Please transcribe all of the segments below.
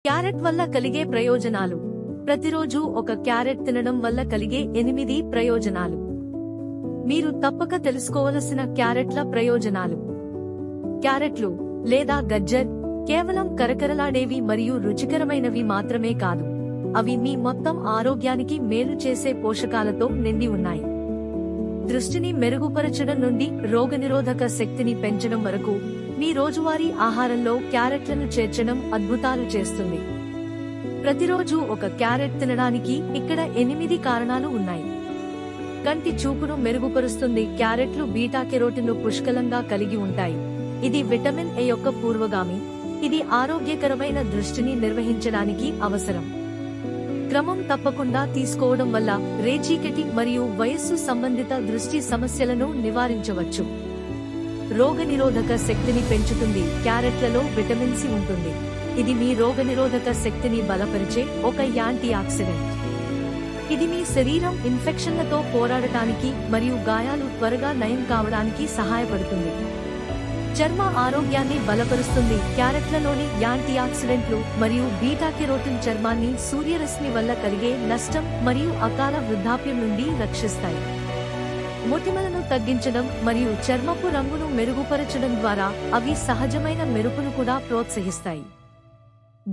Carrot వల్ల కలిగే ప్రయోజనాలు. ప్రతిరోజు ఒక క్యారెట్ తినడం వల్ల కలిగే 8 ప్రయోజనాలు. మీరు తప్పక తెలుసుకోవలసిన క్యారెట్ల ప్రయోజనాలు. క్యారెట్లు లేదా గజ్జర్ కేవలం కరకరలాడేవి మరియు రుచికరమైనవి మాత్రమే కాదు, అవి మీ మొత్తం ఆరోగ్యానికి మేలు చేసే పోషకాలతో నిండి ఉన్నాయి. దృష్టిని మెరుగుపరచడం నుండి రోగనిరోధక శక్తిని పెంచడం వరకు మీ రోజువారీ ఆహారంలో క్యారెట్లను చేర్చడం అద్భుతాలు చేస్తుంది. ప్రతిరోజు ఒక క్యారెట్ తినడానికి ఇక్కడ 8 కారణాలు ఉన్నాయి. కంటి చూపును మెరుగుపరుస్తుంది. క్యారెట్లు బీటా కెరోటిన్ను పుష్కలంగా కలిగి ఉంటాయి. ఇది విటమిన్ ఏ యొక్క పూర్వగామి. ఇది ఆరోగ్యకరమైన దృష్టిని నిర్వహించడానికి అవసరం. క్రమం తప్పకుండా తీసుకోవడం వల్ల రేచీకటి మరియు వయస్సు సంబంధిత దృష్టి సమస్యలను నివారించవచ్చు. రోగనిరోధక శక్తిని పెంచుతుంది. క్యారెట్లలో విటమిన్ సి ఉంటుంది. ఇది మీ రోగనిరోధక శక్తిని బలపరిచే ఒక యాంటీ ఆక్సిడెంట్. ఇది మీ శరీరం ఇన్ఫెక్షన్లతో పోరాడటానికి మరియు గాయాలు త్వరగా నయం కావడానికి సహాయపడుతుంది. చర్మ ఆరోగ్యాన్ని బలపరుస్తుంది. క్యారెట్లలోని యాంటీ ఆక్సిడెంట్లు మరియు బీటా కెరోటిన్ చర్మాన్ని సూర్యరశ్మి వల్ల కలిగే నష్టం మరియు అకాల వృద్ధాప్యం నుండి రక్షిస్తాయి. మొటిమలను తగ్గించడం మరియు చర్మపు రంగును మెరుగుపరచడం ద్వారా అవి సహజమైన మెరుపును కూడా ప్రోత్సహిస్తాయి.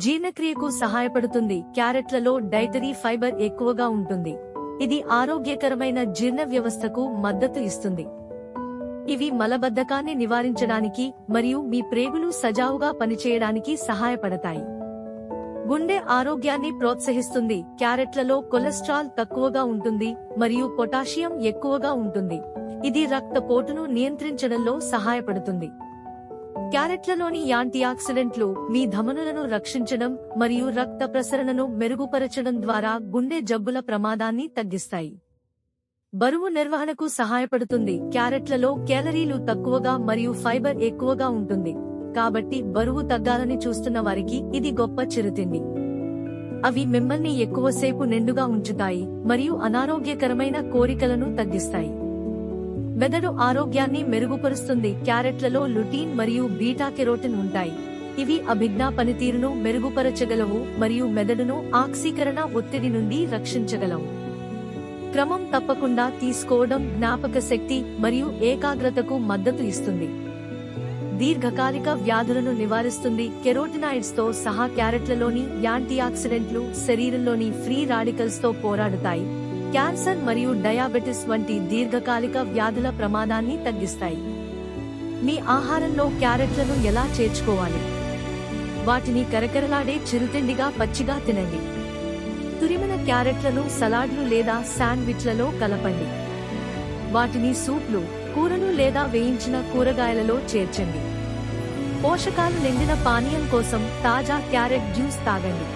జీర్ణక్రియకు సహాయపడుతుంది. క్యారెట్లలో డైటరీ ఫైబర్ ఎక్కువగా ఉంటుంది. ఇది ఆరోగ్యకరమైన జీర్ణ వ్యవస్థకు మద్దతు ఇస్తుంది. ఇవి మలబద్ధకాన్ని నివారించడానికి మరియు మీ ప్రేగులు సజావుగా పనిచేయడానికి సహాయపడతాయి. గుండె ఆరోగ్యాన్ని ప్రోత్సహిస్తుంది. క్యారెట్లలో కొలెస్ట్రాల్ తక్కువగా ఉంటుంది మరియు పొటాషియం ఎక్కువగా ఉంటుంది. ఇది రక్తపోటును నియంత్రించడంలో సహాయపడుతుంది. క్యారెట్లలోని యాంటీ ఆక్సిడెంట్లు మీ ధమనులను రక్షించడం మరియు రక్త ప్రసరణను మెరుగుపరచడం ద్వారా గుండె జబ్బుల ప్రమాదాన్ని తగ్గిస్తాయి. బరువు నిర్వహణకు సహాయపడుతుంది. క్యారెట్లలో కేలరీలు తక్కువగా మరియు ఫైబర్ ఎక్కువగా ఉంటుంది. కాబట్టి బరువు తగ్గాలని చూస్తున్న వారికి ఇది గొప్ప చిరుతిండి. అవి మిమ్మల్ని ఎక్కువసేపు నిండుగా ఉంచుతాయి మరియు అనారోగ్యకరమైన కోరికలను తగ్గిస్తాయి. మెదడు ఆరోగ్యాన్ని మెరుగుపరుస్తుంది. క్యారెట్లలో లుటీన్ మరియు బీటా కెరోటిన్ ఉంటాయి. ఇవి అభిజ్ఞా పనితీరును మెరుగుపరచగలవు మరియు మెదడును ఆక్సీకరణ ఒత్తిడి నుండి రక్షించగలవు. క్రమం తప్పకుండా తీసుకోవడం జ్ఞాపక శక్తి మరియు ఏకాగ్రతకు మద్దతు ఇస్తుంది. దీర్ఘకాలిక వ్యాధులను నివారిస్తుంది. కెరోటినాయిడ్స్ తో సహా క్యారెట్లలోని యాంటీ ఆక్సిడెంట్లు శరీరంలోని ఫ్రీ రాడికల్స్ తో పోరాడుతాయి. క్యాన్సర్ మరియు డయాబెటిస్ వంటి దీర్ఘకాలిక వ్యాధుల ప్రమాదాన్ని తగ్గిస్తాయి. మీ ఆహారంలో క్యారెట్లను ఎలా చేర్చుకోవాలి? వాటిని కరకరలాడే చిరుతిండిగా పచ్చిగా తినండి. తురిమిన క్యారెట్లను సలాడ్లు లేదా శాండ్విచ్లలో కలపండి. వాటిని సూప్లు, కూరలు లేదా వేయించిన కూరగాయలలో చేర్చండి. పోషకాలు నిండిన పానీయం కోసం తాజా క్యారెట్ జ్యూస్ తాగండి.